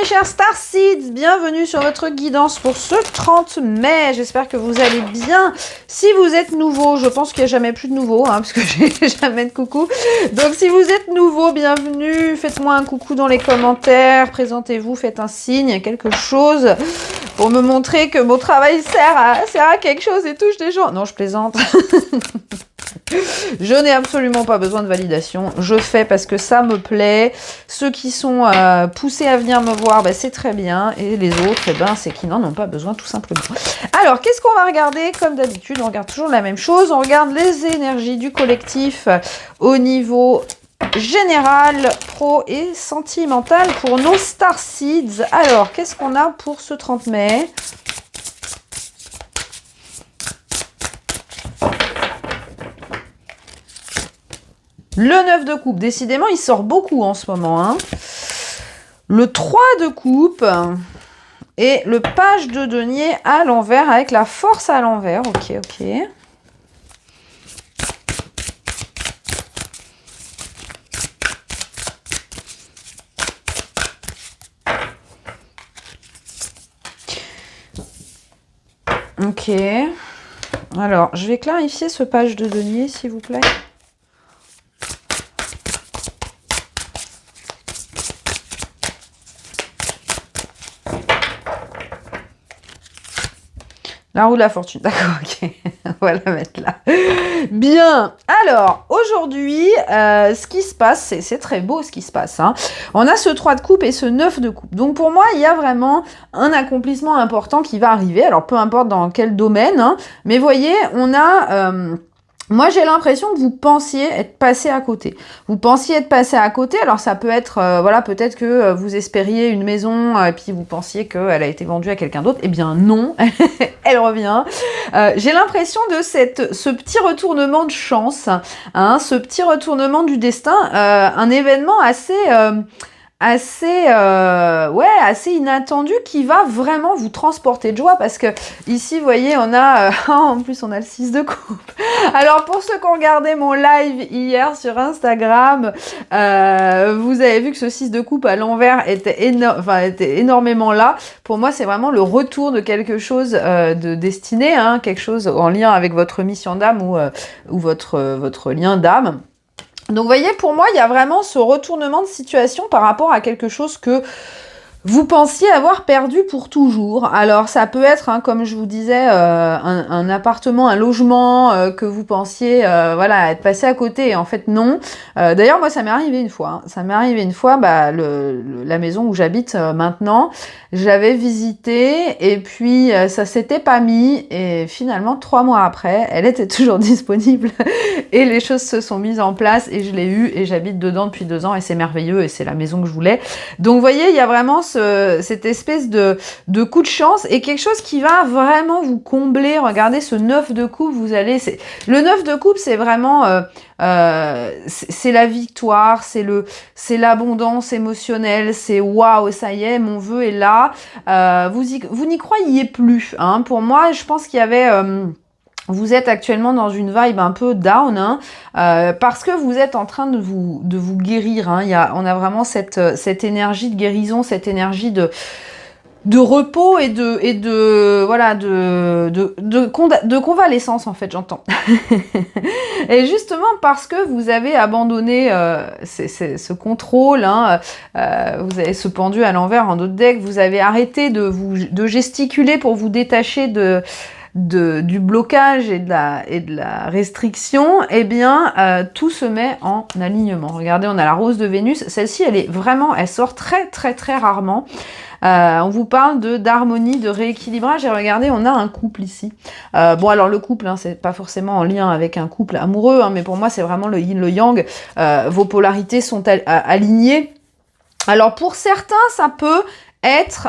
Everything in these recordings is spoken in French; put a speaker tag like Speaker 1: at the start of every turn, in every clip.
Speaker 1: chers Starseeds, bienvenue sur votre guidance pour ce 30 mai. J'espère que vous allez bien. Si vous êtes nouveau, je pense qu'il n'y a jamais plus de nouveau, hein, parce que j'ai jamais de coucou. Donc si vous êtes nouveau, bienvenue. Faites-moi un coucou dans les commentaires. Présentez-vous, faites un signe, quelque chose pour me montrer que mon travail sert à quelque chose et touche des gens. Non, je plaisante. Je n'ai absolument pas besoin de validation, je fais parce que ça me plaît. Ceux qui sont poussés à venir me voir, ben, c'est très bien. Et les autres, eh ben, c'est qu'ils n'en ont pas besoin tout simplement. Alors, qu'est-ce qu'on va regarder? Comme d'habitude, on regarde toujours la même chose. On regarde les énergies du collectif au niveau général, pro et sentimental pour nos Starseeds. Alors, qu'est-ce qu'on a pour ce 30 mai? Le 9 de coupe, décidément, il sort beaucoup en ce moment. Hein. Le 3 de coupe et le page de denier à l'envers avec la force à l'envers. Ok, ok. Ok. Alors, je vais clarifier ce page de denier, s'il vous plaît. La roue de la fortune, d'accord, ok. On va la mettre là. Bien, alors, aujourd'hui, ce qui se passe, c'est très beau ce qui se passe. Hein. On a ce 3 de coupe et ce 9 de coupe. Donc, pour moi, il y a vraiment un accomplissement important qui va arriver. Alors, peu importe dans quel domaine. Hein, mais voyez, on a... moi, j'ai l'impression que vous pensiez être passé à côté. Vous pensiez être passé à côté. Alors, ça peut être, voilà, peut-être que vous espériez une maison et puis vous pensiez qu'elle a été vendue à quelqu'un d'autre. Eh bien, non, elle revient. J'ai l'impression de ce petit retournement de chance, hein, ce petit retournement du destin, un événement assez inattendu qui va vraiment vous transporter de joie parce que ici vous voyez on a en plus on a le 6 de coupe. Alors pour ceux qui ont regardé mon live hier sur Instagram, vous avez vu que ce 6 de coupe à l'envers était énormément là. Pour moi c'est vraiment le retour de quelque chose de destiné, hein, quelque chose en lien avec votre mission d'âme ou votre lien d'âme. Donc, vous voyez, pour moi, il y a vraiment ce retournement de situation par rapport à quelque chose que vous pensiez avoir perdu pour toujours. Alors, ça peut être, hein, comme je vous disais, un appartement, un logement que vous pensiez voilà, être passé à côté. Et en fait, non. D'ailleurs, moi, ça m'est arrivé une fois. Hein. Ça m'est arrivé une fois, bah, la maison où j'habite maintenant, j'avais visité et puis ça s'était pas mis. Et finalement, 3 mois après, elle était toujours disponible. Et les choses se sont mises en place et je l'ai eu et j'habite dedans depuis 2 ans et c'est merveilleux et c'est la maison que je voulais. Donc, vous voyez, il y a vraiment cette espèce de coup de chance et quelque chose qui va vraiment vous combler. Regardez ce 9 de coupe, le 9 de coupe, c'est vraiment c'est la victoire, c'est l'abondance émotionnelle, c'est waouh, ça y est, mon vœu est là. Vous n'y croyiez plus. Hein. Pour moi, je pense qu'il y avait... vous êtes actuellement dans une vibe un peu down, hein, parce que vous êtes en train de vous guérir. Hein. On a vraiment cette énergie de guérison, cette énergie de repos et de convalescence en fait, j'entends. Et justement parce que vous avez abandonné ce contrôle, hein, vous avez ce pendu à l'envers en d'autres decks, vous avez arrêté de gesticuler pour vous détacher du blocage et de la restriction, eh bien, tout se met en alignement. Regardez, on a la rose de Vénus. Celle-ci, elle sort très, très, très rarement. On vous parle d'harmonie, de rééquilibrage. Et regardez, on a un couple ici. Bon, alors le couple, hein, c'est pas forcément en lien avec un couple amoureux, hein, mais pour moi, c'est vraiment le yin, le yang. Vos polarités sont alignées. Alors, pour certains, ça peut être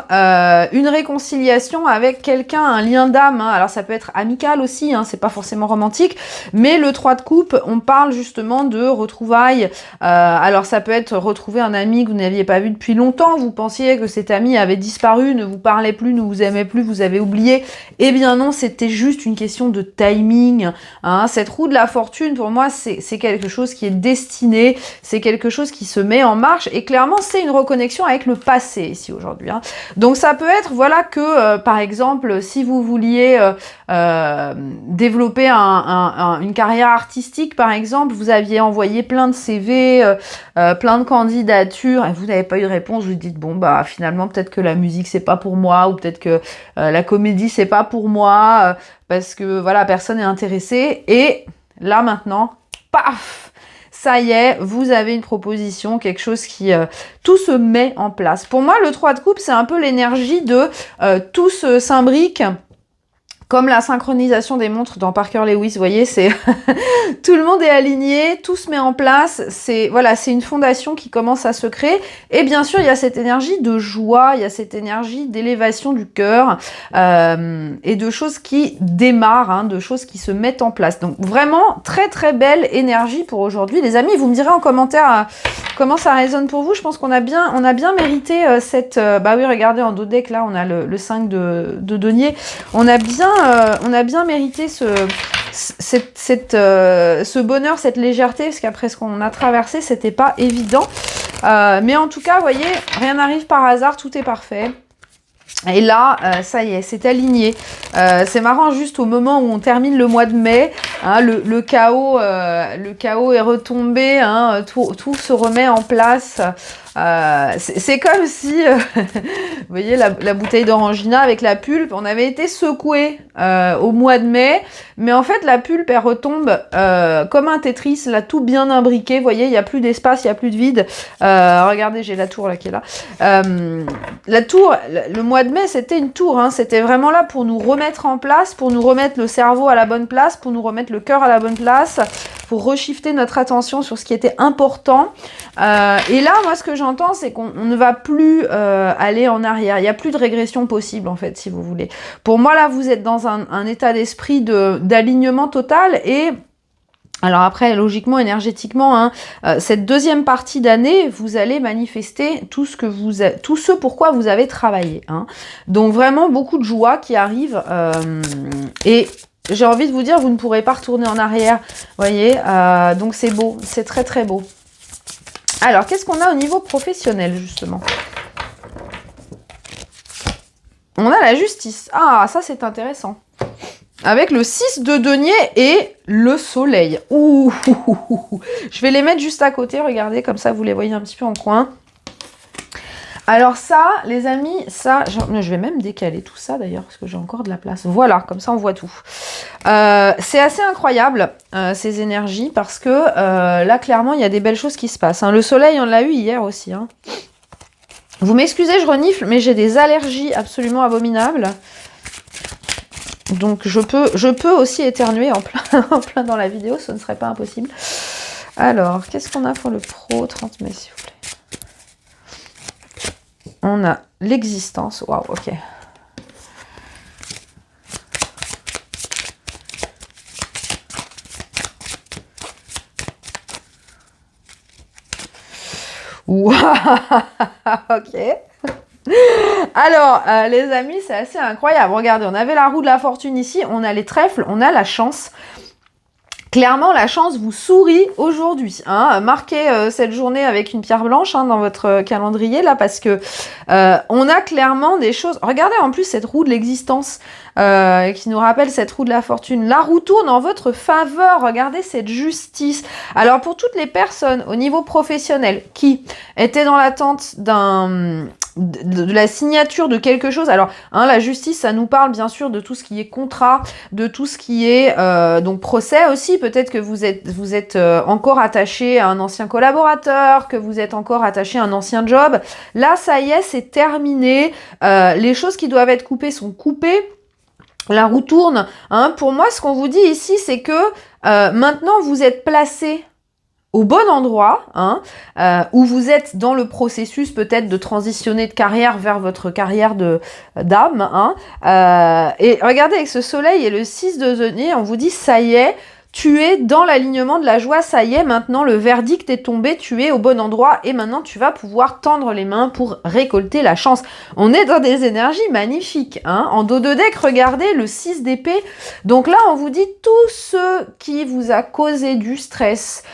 Speaker 1: une réconciliation avec quelqu'un, un lien d'âme, hein. Alors ça peut être amical aussi, hein, c'est pas forcément romantique, mais le 3 de coupe, on parle justement de retrouvailles, alors ça peut être retrouver un ami que vous n'aviez pas vu depuis longtemps, vous pensiez que cet ami avait disparu, ne vous parlait plus, ne vous aimait plus, vous avez oublié, eh bien non, c'était juste une question de timing, hein. Cette roue de la fortune, pour moi, c'est quelque chose qui est destiné, c'est quelque chose qui se met en marche, et clairement, c'est une reconnexion avec le passé ici aujourd'hui. aujourd'hui. Hein. Donc ça peut être, voilà, que par exemple, si vous vouliez développer une carrière artistique, par exemple, vous aviez envoyé plein de CV, plein de candidatures, et vous n'avez pas eu de réponse, vous dites, bon, bah finalement, peut-être que la musique, c'est pas pour moi, ou peut-être que la comédie, c'est pas pour moi, parce que, voilà, personne n'est intéressé. Et là, maintenant, paf, ça y est, vous avez une proposition, quelque chose qui... tout se met en place. Pour moi, le 3 de coupe, c'est un peu l'énergie de tout s'imbrique. Comme la synchronisation des montres dans Parker Lewis, vous voyez, c'est tout le monde est aligné, tout se met en place, c'est voilà, c'est une fondation qui commence à se créer. Et bien sûr, il y a cette énergie de joie, il y a cette énergie d'élévation du cœur et de choses qui démarrent, hein, de choses qui se mettent en place. Donc vraiment, très très belle énergie pour aujourd'hui. Les amis, vous me direz en commentaire comment ça résonne pour vous. Je pense qu'on a bien mérité cette... bah oui, regardez, en dos de deck, là, on a le 5 de denier. On a bien mérité ce bonheur, cette légèreté, parce qu'après ce qu'on a traversé, c'était pas évident. Mais en tout cas, vous voyez, rien n'arrive par hasard, tout est parfait. Et là, ça y est, c'est aligné. C'est marrant, juste au moment où on termine le mois de mai, hein, le chaos est retombé, hein, tout se remet en place. C'est comme si, vous voyez, la bouteille d'orangina avec la pulpe, on avait été secoué au mois de mai, mais en fait, la pulpe, elle retombe comme un Tetris, là, tout bien imbriqué. Vous voyez, il n'y a plus d'espace, il n'y a plus de vide. Regardez, j'ai la tour là qui est là. La tour, le mois de mai, c'était une tour, hein, c'était vraiment là pour nous remettre en place, pour nous remettre le cerveau à la bonne place, pour nous remettre le cœur à la bonne place, pour reshifter notre attention sur ce qui était important. Et là, moi, ce que j'entends, c'est qu'on ne va plus aller en arrière. Il n'y a plus de régression possible, en fait, si vous voulez. Pour moi, là, vous êtes dans un état d'esprit d'alignement total et... Alors après, logiquement, énergétiquement, hein, cette deuxième partie d'année, vous allez manifester tout ce pourquoi vous avez travaillé. Hein. Donc vraiment, beaucoup de joie qui arrive. Et j'ai envie de vous dire, vous ne pourrez pas retourner en arrière. Vous voyez, donc c'est beau, c'est très très beau. Alors, qu'est-ce qu'on a au niveau professionnel, justement? On a la justice. Ah, ça, c'est intéressant. Avec le 6 de denier et le soleil. Ouh, je vais les mettre juste à côté, regardez, comme ça, vous les voyez un petit peu en coin. Alors ça, les amis, ça, je vais même décaler tout ça d'ailleurs, parce que j'ai encore de la place. Voilà, comme ça, on voit tout. C'est assez incroyable, ces énergies, parce que là, clairement, il y a des belles choses qui se passent. Hein. Le soleil, on l'a eu hier aussi. Hein. Vous m'excusez, je renifle, mais j'ai des allergies absolument abominables. Donc, je peux aussi éternuer en plein dans la vidéo, ce ne serait pas impossible. Alors, qu'est-ce qu'on a pour le pro 30 mai, s'il vous plaît? On a l'existence. Waouh, ok. Waouh, ok. Alors, les amis, c'est assez incroyable. Regardez, on avait la roue de la fortune ici, on a les trèfles, on a la chance. Clairement, la chance vous sourit aujourd'hui. Hein. Marquez cette journée avec une pierre blanche hein, dans votre calendrier, là, parce que on a clairement des choses... Regardez en plus cette roue de l'existence qui nous rappelle cette roue de la fortune. La roue tourne en votre faveur. Regardez cette justice. Alors, pour toutes les personnes au niveau professionnel qui étaient dans l'attente de la signature de quelque chose. Alors, hein, la justice, ça nous parle bien sûr de tout ce qui est contrat, de tout ce qui est donc procès aussi. Peut-être que vous êtes encore attaché à un ancien collaborateur, que vous êtes encore attaché à un ancien job. Là, ça y est, c'est terminé. Les choses qui doivent être coupées sont coupées. La roue tourne. Hein. Pour moi, ce qu'on vous dit ici, c'est que maintenant, vous êtes placé au bon endroit, hein, où vous êtes dans le processus peut-être de transitionner de carrière vers votre carrière d'âme. Hein, et regardez, avec ce soleil et le 6 de denier, on vous dit, ça y est, tu es dans l'alignement de la joie, ça y est, maintenant le verdict est tombé, tu es au bon endroit et maintenant tu vas pouvoir tendre les mains pour récolter la chance. On est dans des énergies magnifiques. Hein. En dos de deck, regardez le 6 d'épée. Donc là, on vous dit tout ce qui vous a causé du stress,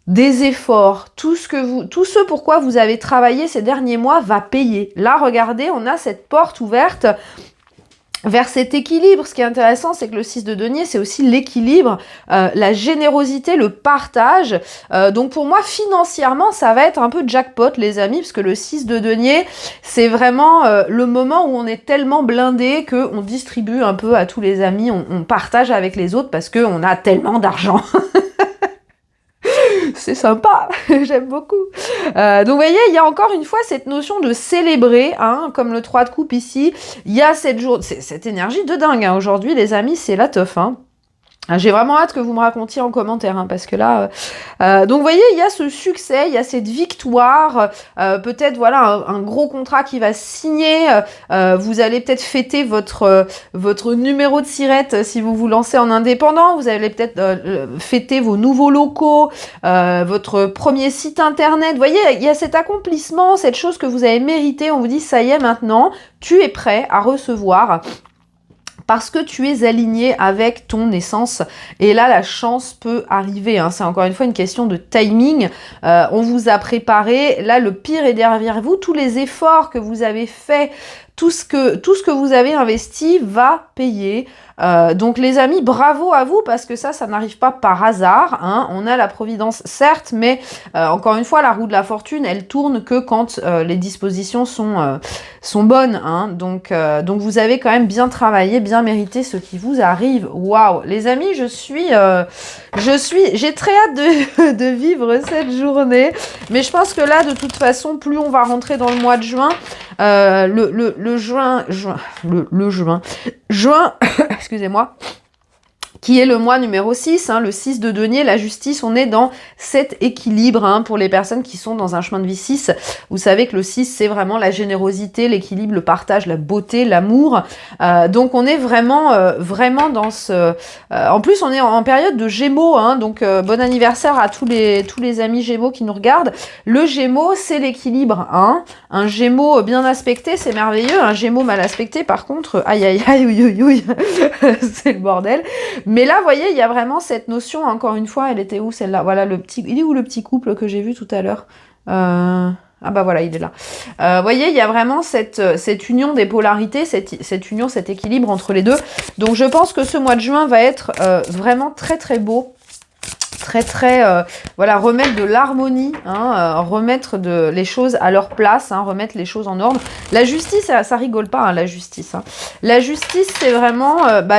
Speaker 1: des efforts, tout ce pourquoi vous avez travaillé ces derniers mois va payer. Là, regardez, on a cette porte ouverte vers cet équilibre. Ce qui est intéressant, c'est que le 6 de denier, c'est aussi l'équilibre, la générosité, le partage. Donc pour moi, financièrement, ça va être un peu jackpot, les amis, parce que le 6 de denier, c'est vraiment le moment où on est tellement blindé qu'on distribue un peu à tous les amis, on partage avec les autres parce qu'on a tellement d'argent. C'est sympa, j'aime beaucoup. Donc vous voyez, il y a encore une fois cette notion de célébrer, hein, comme le 3 de coupe ici. Il y a cette énergie de dingue. Hein. Aujourd'hui, les amis, c'est la teuf. Hein. J'ai vraiment hâte que vous me racontiez en commentaire, hein, parce que là... donc vous voyez, il y a ce succès, il y a cette victoire, peut-être voilà un gros contrat qui va signer, vous allez peut-être fêter votre numéro de sirette si vous vous lancez en indépendant, vous allez peut-être fêter vos nouveaux locaux, votre premier site internet, vous voyez, il y a cet accomplissement, cette chose que vous avez méritée, on vous dit ça y est maintenant, tu es prêt à recevoir parce que tu es aligné avec ton essence. Et là, la chance peut arriver. Hein. C'est encore une fois une question de timing. On vous a préparé. Là, le pire est derrière vous. Tous les efforts que vous avez faits, tout ce que vous avez investi va payer. Donc les amis, bravo à vous parce que ça n'arrive pas par hasard. Hein. On a la providence certes, mais encore une fois, la roue de la fortune, elle tourne que quand les dispositions sont bonnes. Hein. Donc vous avez quand même bien travaillé, bien mérité ce qui vous arrive. Waouh, les amis, j'ai très hâte de vivre cette journée. Mais je pense que là, de toute façon, plus on va rentrer dans le mois de juin, juin, excusez-moi, qui est le mois numéro 6, hein, le 6 de denier, la justice, on est dans cet équilibre, hein, pour les personnes qui sont dans un chemin de vie 6. Vous savez que le 6, c'est vraiment la générosité, l'équilibre, le partage, la beauté, l'amour. Donc on est vraiment dans ce... en plus, on est en période de Gémeaux, hein, donc bon anniversaire à tous les amis Gémeaux qui nous regardent. Le Gémeaux, c'est l'équilibre. Hein. Un Gémeaux bien aspecté, c'est merveilleux. Un Gémeaux mal aspecté, par contre, aïe, aïe, aïe, ouïe, ouïe, c'est le bordel. Mais là, vous voyez, il y a vraiment cette notion, encore une fois, elle était où celle-là? Voilà, il est où le petit couple que j'ai vu tout à l'heure? Ah bah voilà, il est là. Vous voyez, il y a vraiment cette union des polarités, cette union, cet équilibre entre les deux. Donc je pense que ce mois de juin va être vraiment très très beau. Très voilà, remettre de l'harmonie, hein, remettre les choses à leur place, hein, remettre les choses en ordre. La justice, ça rigole pas, hein, la justice. Hein. La justice, c'est vraiment,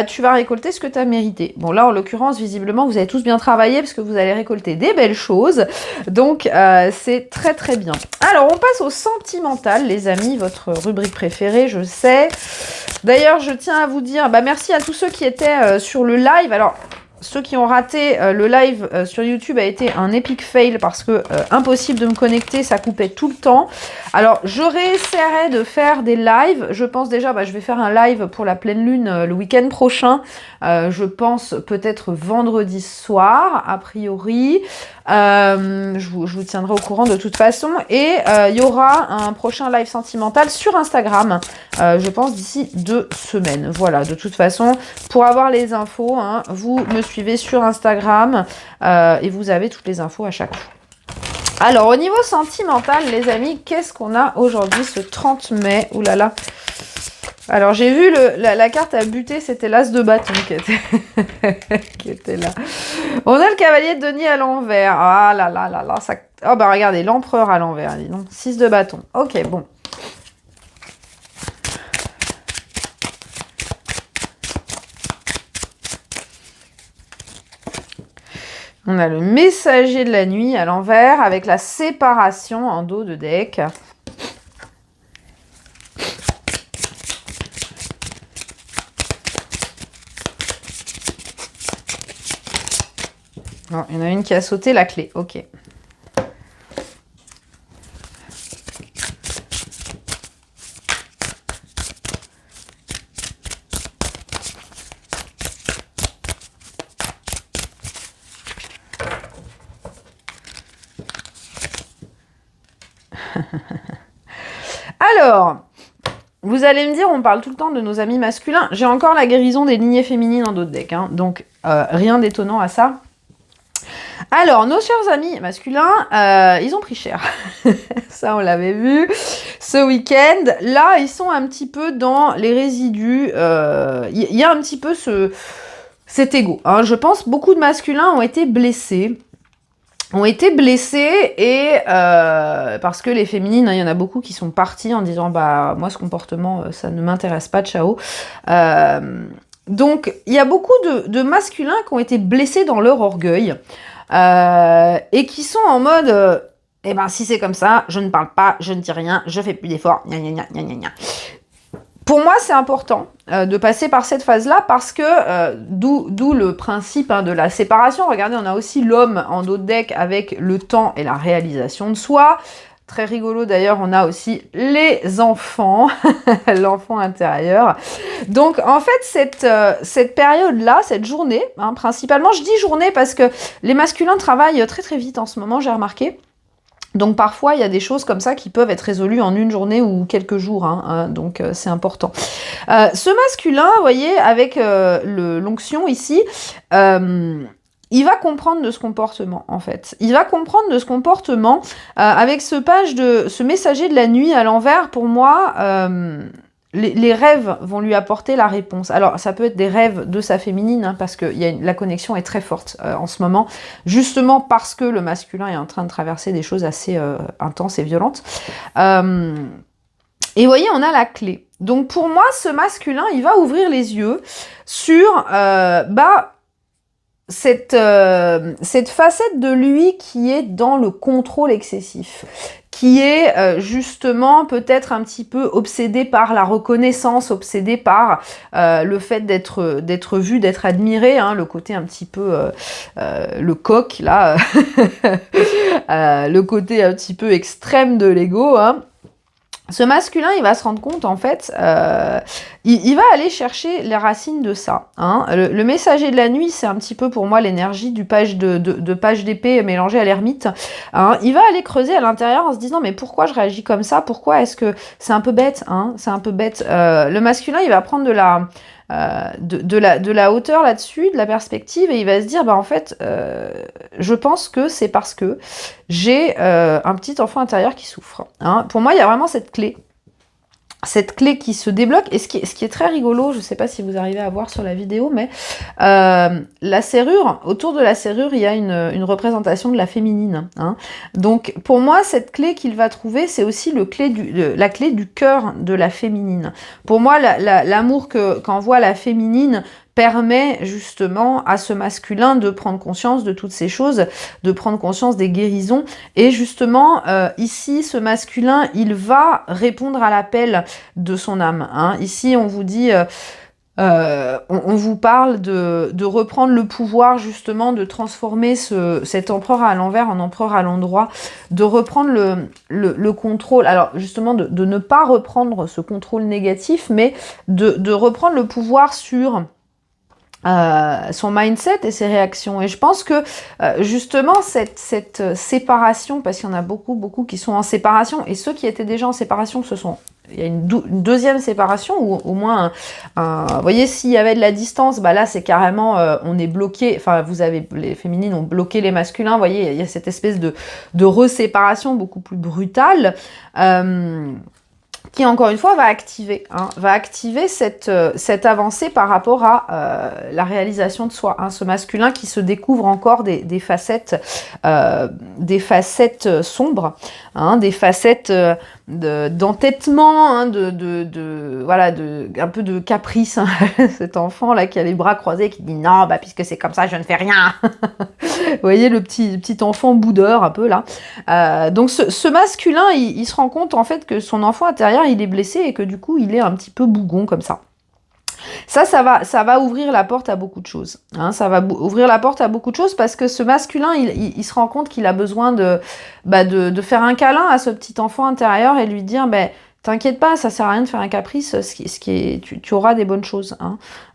Speaker 1: tu vas récolter ce que tu as mérité. Bon, là, en l'occurrence, visiblement, vous avez tous bien travaillé parce que vous allez récolter des belles choses. Donc, c'est très, très bien. Alors, on passe au sentimental, les amis, votre rubrique préférée, je sais. D'ailleurs, je tiens à vous dire, merci à tous ceux qui étaient sur le live. Alors, ceux qui ont raté le live sur YouTube a été un epic fail parce que impossible de me connecter, ça coupait tout le temps. Alors, je réessayerai de faire des lives. Je pense déjà, je vais faire un live pour la pleine lune le week-end prochain. Je pense peut-être vendredi soir, a priori. Je vous tiendrai au courant de toute façon. Et il y aura un prochain live sentimental sur Instagram, je pense d'ici 2 semaines. Voilà, de toute façon, pour avoir les infos, hein, vous me suivez sur Instagram et vous avez toutes les infos à chaque fois. Alors, au niveau sentimental, les amis, qu'est-ce qu'on a aujourd'hui, ce 30 mai? Ouh là là. Alors, j'ai vu la carte à buter, c'était l'as de bâton qui était là. On a le cavalier de denier à l'envers. Ah là là là là. Ça... Oh bah regardez, l'empereur à l'envers, dis donc. 6 de bâton. Ok, bon. On a le messager de la nuit à l'envers avec la séparation en dos de deck. Oh, il y en a une qui a sauté la clé. Ok. Alors, vous allez me dire, on parle tout le temps de nos amis masculins. J'ai encore la guérison des lignées féminines dans d'autres decks, hein, donc rien d'étonnant à ça. Alors, nos chers amis masculins, ils ont pris cher. Ça, on l'avait vu ce week-end. Là, ils sont un petit peu dans les résidus. Il y a un petit peu cet ego. Hein. Je pense beaucoup de masculins ont été blessés. Et parce que les féminines, il y en a beaucoup qui sont parties en disant bah moi ce comportement ça ne m'intéresse pas, ciao. Donc il y a beaucoup de masculins qui ont été blessés dans leur orgueil et qui sont en mode eh ben si c'est comme ça, je ne parle pas, je ne dis rien, je fais plus d'efforts, gna gna gna gna gna. Pour moi, c'est important de passer par cette phase-là parce que, d'où le principe de la séparation. Regardez, on a aussi l'homme en dos de deck avec le temps et la réalisation de soi. Très rigolo d'ailleurs, on a aussi les enfants, l'enfant intérieur. Donc en fait, cette période-là, cette journée, principalement, je dis journée parce que les masculins travaillent très très vite en ce moment, j'ai remarqué. Donc parfois, il y a des choses comme ça qui peuvent être résolues en une journée ou quelques jours, donc c'est important. Ce masculin, vous voyez, avec l'onction ici, il va comprendre de ce comportement, en fait. Il va comprendre de ce comportement avec ce messager de la nuit à l'envers, pour moi... Les rêves vont lui apporter la réponse. Alors, ça peut être des rêves de sa féminine, parce que la connexion est très forte en ce moment, justement parce que le masculin est en train de traverser des choses assez intenses et violentes. Et vous voyez, on a la clé. Donc, pour moi, ce masculin, il va ouvrir les yeux sur cette facette de lui qui est dans le contrôle excessif, qui est justement peut-être un petit peu obsédé par la reconnaissance, obsédé par le fait d'être vu, d'être admiré, le côté un petit peu le coq, là, le côté un petit peu extrême de l'ego, Ce masculin, il va se rendre compte, en fait, il va aller chercher les racines de ça. Le messager de la nuit, c'est un petit peu pour moi l'énergie du page de page d'épée mélangée à l'ermite. Il va aller creuser à l'intérieur en se disant, mais pourquoi je réagis comme ça? Pourquoi est-ce que c'est un peu bête, c'est un peu bête. Le masculin, il va prendre de la hauteur là-dessus, de la perspective, et il va se dire, en fait, je pense que c'est parce que j'ai un petit enfant intérieur qui souffre. Pour moi, il y a vraiment cette clé qui se débloque, et ce qui est très rigolo, je ne sais pas si vous arrivez à voir sur la vidéo, mais la serrure, autour de la serrure, il y a une représentation de la féminine. Donc pour moi, cette clé qu'il va trouver, c'est aussi la clé du cœur de la féminine. Pour moi, l'amour qu'envoie la féminine permet justement à ce masculin de prendre conscience de toutes ces choses, de prendre conscience des guérisons. Et justement, ici, ce masculin, il va répondre à l'appel de son âme. Ici, on vous dit... on vous parle de reprendre le pouvoir, justement, de transformer cet empereur à l'envers en empereur à l'endroit, de reprendre le contrôle, alors justement de ne pas reprendre ce contrôle négatif, mais de reprendre le pouvoir sur son mindset et ses réactions. Et je pense que justement cette séparation, parce qu'il y en a beaucoup qui sont en séparation, et ceux qui étaient déjà en séparation, il y a une deuxième séparation, ou au moins vous voyez, s'il y avait de la distance, là c'est carrément on est bloqué, enfin les féminines ont bloqué les masculins, vous voyez, il y a cette espèce de reséparation beaucoup plus brutale, qui encore une fois va activer cette avancée par rapport à la réalisation de soi. Ce masculin qui se découvre encore des facettes sombres, des facettes d'entêtement, voilà, un peu de caprice, cet enfant là qui a les bras croisés, qui dit non, puisque c'est comme ça, je ne fais rien. Vous voyez le petit enfant boudeur un peu là. Donc ce masculin, il se rend compte en fait que son enfant intérieur, il est blessé, et que du coup il est un petit peu bougon comme ça. Ça va ouvrir la porte à beaucoup de choses. Ça va ouvrir la porte à beaucoup de choses, parce que ce masculin, il se rend compte qu'il a besoin de faire un câlin à ce petit enfant intérieur et lui dire, t'inquiète pas, ça sert à rien de faire un caprice, tu auras des bonnes choses.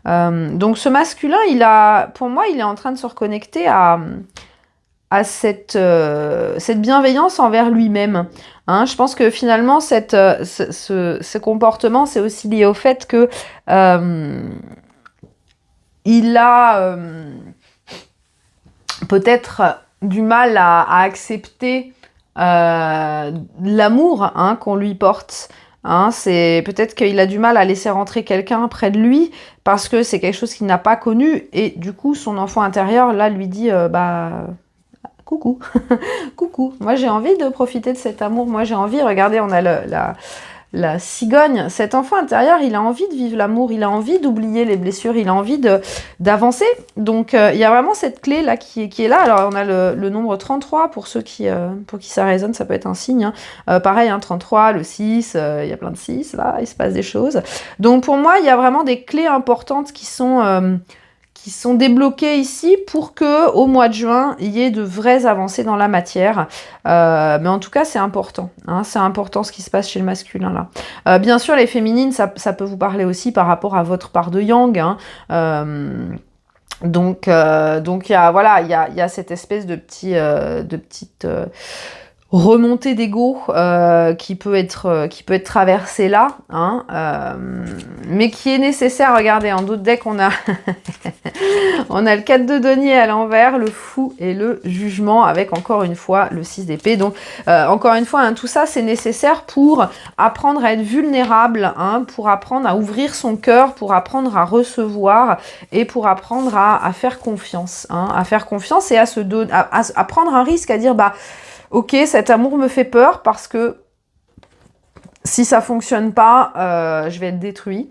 Speaker 1: Donc ce masculin, pour moi, il est en train de se reconnecter à cette bienveillance envers lui-même. Je pense que finalement, ce comportement, c'est aussi lié au fait que il a peut-être du mal à accepter l'amour hein, qu'on lui porte. Hein, c'est peut-être qu'il a du mal à laisser rentrer quelqu'un près de lui parce que c'est quelque chose qu'il n'a pas connu et du coup son enfant intérieur là lui dit bah coucou, coucou. Moi j'ai envie de profiter de cet amour. Moi j'ai envie. Regardez, on a la cigogne, cet enfant intérieur, il a envie de vivre l'amour, il a envie d'oublier les blessures, il a envie d'avancer. Donc, il y a vraiment cette clé-là qui est là. Alors, on a le nombre 33, pour ceux pour qui ça résonne, ça peut être un signe. Hein. Pareil, hein, 33, le 6, il y a plein de 6, là, il se passe des choses. Donc, pour moi, il y a vraiment des clés importantes qui sont débloquées ici pour que au mois de juin, il y ait de vraies avancées dans la matière. Mais en tout cas, c'est important. Hein, c'est important ce qui se passe chez le masculin là. Bien sûr, les féminines, ça peut vous parler aussi par rapport à votre part de yang. Hein. Donc il y a voilà, il y a cette espèce de petite remontée d'ego qui peut être traversée là, hein, mais qui est nécessaire. Regardez, en d'autres decks, on a on a le 4 de denier à l'envers, le fou et le jugement, avec encore une fois le 6 d'épée. Donc encore une fois, hein, tout ça c'est nécessaire pour apprendre à être vulnérable, hein, pour apprendre à ouvrir son cœur, pour apprendre à recevoir et pour apprendre à faire confiance, hein, à faire confiance et à prendre un risque, à dire bah ok, cet amour me fait peur parce que si ça fonctionne pas, je vais être détruit,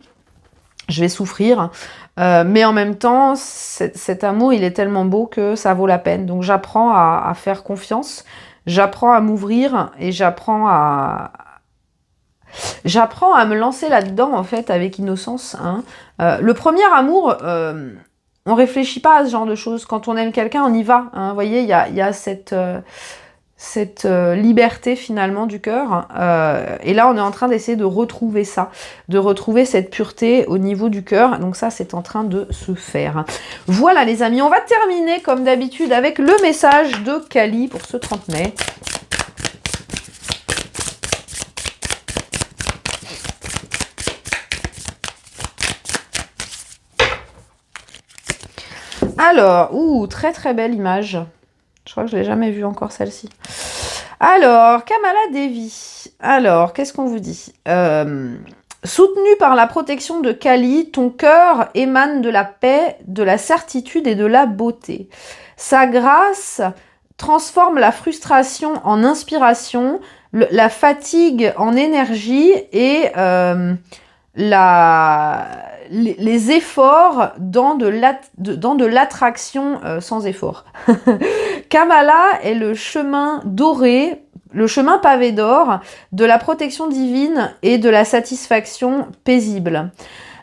Speaker 1: je vais souffrir. Mais en même temps, cet amour, il est tellement beau que ça vaut la peine. Donc j'apprends à faire confiance, j'apprends à m'ouvrir et j'apprends à me lancer là-dedans, en fait, avec innocence. Hein. Le premier amour, on réfléchit pas à ce genre de choses. Quand on aime quelqu'un, on y va. Hein. Vous voyez, il y a cette liberté finalement du cœur. Et là, on est en train d'essayer de retrouver ça, de retrouver cette pureté au niveau du cœur. Donc ça, c'est en train de se faire. Voilà les amis, on va terminer comme d'habitude avec le message de Kali pour ce 30 mai. Alors, très très belle image. Je crois que je ne l'ai jamais vue encore, celle-ci. Alors, Kamala Devi. Alors, qu'est-ce qu'on vous dit soutenu par la protection de Kali, ton cœur émane de la paix, de la certitude et de la beauté. Sa grâce transforme la frustration en inspiration, la fatigue en énergie et les efforts dans de l'attraction sans effort. Kamala est le chemin doré, le chemin pavé d'or de la protection divine et de la satisfaction paisible.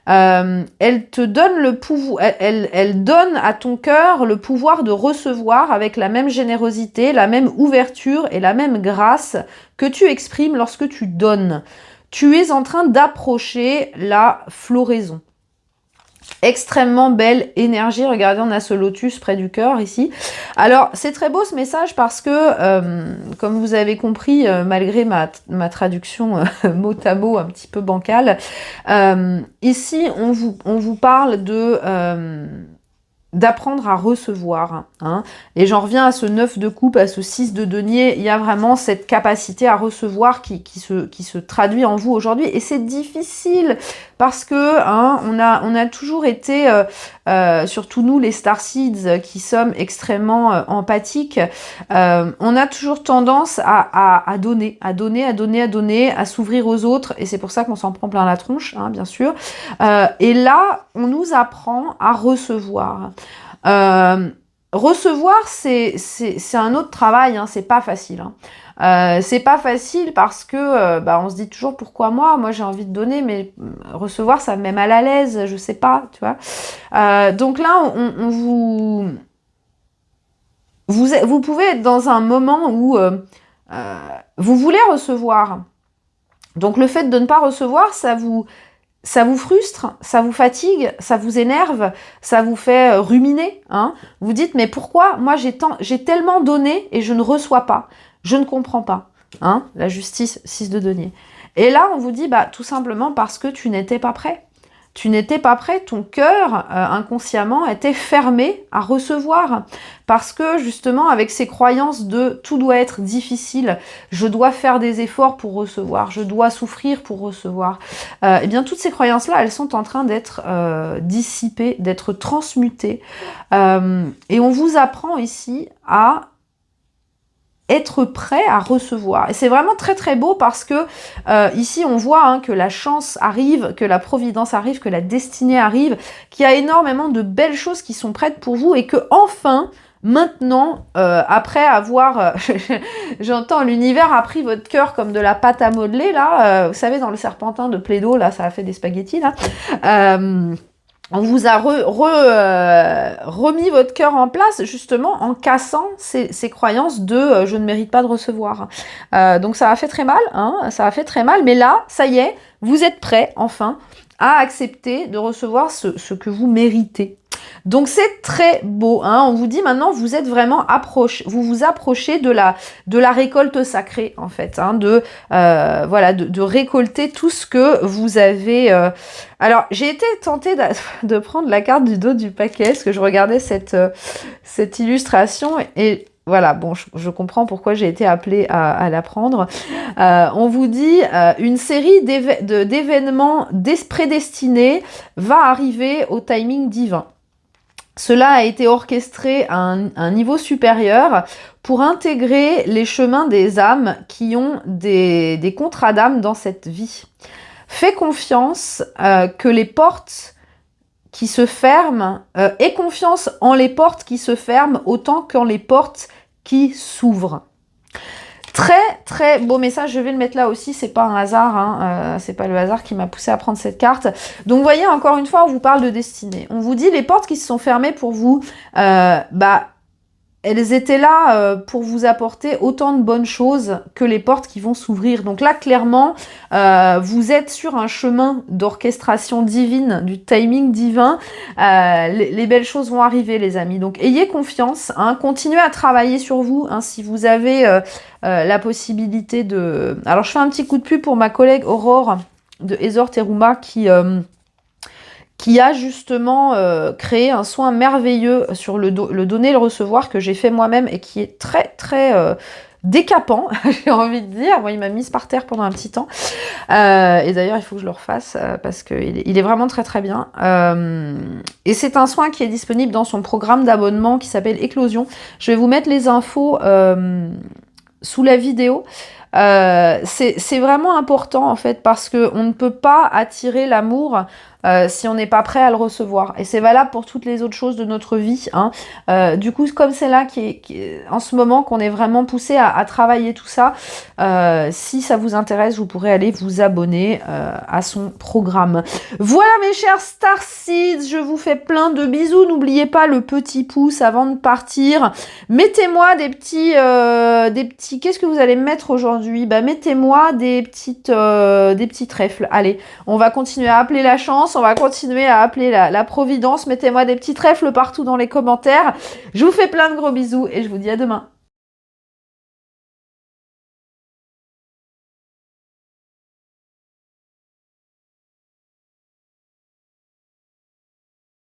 Speaker 1: Elle te donne le pouvoir, elle donne à ton cœur le pouvoir de recevoir avec la même générosité, la même ouverture et la même grâce que tu exprimes lorsque tu donnes. Tu es en train d'approcher la floraison. Extrêmement belle énergie. Regardez, on a ce lotus près du cœur ici. Alors, c'est très beau ce message parce que, comme vous avez compris, malgré ma traduction mot à mot un petit peu bancale, ici, on vous parle d'apprendre à recevoir. Hein. Et j'en reviens à ce 9 de coupe, à ce 6 de denier. Il y a vraiment cette capacité à recevoir qui se traduit en vous aujourd'hui. Et c'est difficile parce que hein, on a toujours été, surtout nous les Starseeds qui sommes extrêmement empathiques, on a toujours tendance à donner, à s'ouvrir aux autres. Et c'est pour ça qu'on s'en prend plein la tronche, hein, bien sûr. Et là, on nous apprend à recevoir. Recevoir, c'est un autre travail, hein, c'est pas facile. Hein. C'est pas facile parce que on se dit toujours pourquoi moi j'ai envie de donner, mais recevoir ça me met mal à l'aise, je sais pas, tu vois. Donc là, vous pouvez être dans un moment où vous voulez recevoir. Donc le fait de ne pas recevoir, ça vous frustre, ça vous fatigue, ça vous énerve, ça vous fait ruminer. Hein. Vous dites, mais pourquoi moi j'ai tellement donné et je ne reçois pas? Je ne comprends pas. Hein. La justice, 6 de denier. Et là, on vous dit, tout simplement parce que tu n'étais pas prêt. tu n'étais pas prêt, ton cœur inconsciemment était fermé à recevoir. Parce que justement, avec ces croyances de tout doit être difficile, je dois faire des efforts pour recevoir, je dois souffrir pour recevoir, eh bien toutes ces croyances-là, elles sont en train d'être dissipées, d'être transmutées. Et on vous apprend ici à être prêt à recevoir. Et c'est vraiment très très beau parce que ici on voit que la chance arrive, que la providence arrive, que la destinée arrive, qu'il y a énormément de belles choses qui sont prêtes pour vous et que enfin, maintenant, après avoir, j'entends l'univers a pris votre cœur comme de la pâte à modeler là, vous savez dans le serpentin de Play-Doh là, ça a fait des spaghettis là. On vous a remis votre cœur en place justement en cassant ces croyances de je ne mérite pas de recevoir. Donc ça a fait très mal, ça a fait très mal, mais là, ça y est, vous êtes prêts enfin à accepter de recevoir ce que vous méritez. Donc c'est très beau, on vous dit maintenant vous êtes vraiment vous vous approchez de la récolte sacrée en fait, voilà, de récolter tout ce que vous avez. Alors j'ai été tentée de prendre la carte du dos du paquet parce que je regardais cette illustration et voilà, bon, je comprends pourquoi j'ai été appelée à la prendre. On vous dit une série d'événements prédestinés va arriver au timing divin. Cela a été orchestré à un niveau supérieur pour intégrer les chemins des âmes qui ont des contrats d'âme dans cette vie. Fais confiance que les portes qui se ferment, aie confiance en les portes qui se ferment autant qu'en les portes qui s'ouvrent. Très très beau message, je vais le mettre là aussi, c'est pas un hasard, c'est pas le hasard qui m'a poussé à prendre cette carte. Donc vous voyez, encore une fois, on vous parle de destinée. On vous dit les portes qui se sont fermées pour vous, elles étaient là pour vous apporter autant de bonnes choses que les portes qui vont s'ouvrir. Donc là, clairement, vous êtes sur un chemin d'orchestration divine, du timing divin. Les belles choses vont arriver, les amis. Donc ayez confiance, continuez à travailler sur vous. Si vous avez la possibilité de... Alors je fais un petit coup de pub pour ma collègue Aurore de Ezor Teruma qui a justement créé un soin merveilleux sur le donner et le recevoir que j'ai fait moi-même et qui est très très décapant, j'ai envie de dire. Moi, il m'a mise par terre pendant un petit temps. Et d'ailleurs, il faut que je le refasse parce qu'il est vraiment très très bien. Et c'est un soin qui est disponible dans son programme d'abonnement qui s'appelle Éclosion. Je vais vous mettre les infos sous la vidéo. C'est vraiment important en fait parce qu'on ne peut pas attirer l'amour si on n'est pas prêt à le recevoir. Et c'est valable pour toutes les autres choses de notre vie. Du coup, comme c'est là en ce moment qu'on est vraiment poussé à travailler tout ça, si ça vous intéresse, vous pourrez aller vous abonner à son programme. Voilà mes chers Starseeds, je vous fais plein de bisous. N'oubliez pas le petit pouce avant de partir. Mettez-moi des petits... Qu'est-ce que vous allez me mettre aujourd'hui? Mettez-moi des petits trèfles. Allez, on va continuer à appeler la chance. On va continuer à appeler la providence. Mettez-moi des petits trèfles partout dans les commentaires. Je vous fais plein de gros bisous et je vous dis à demain.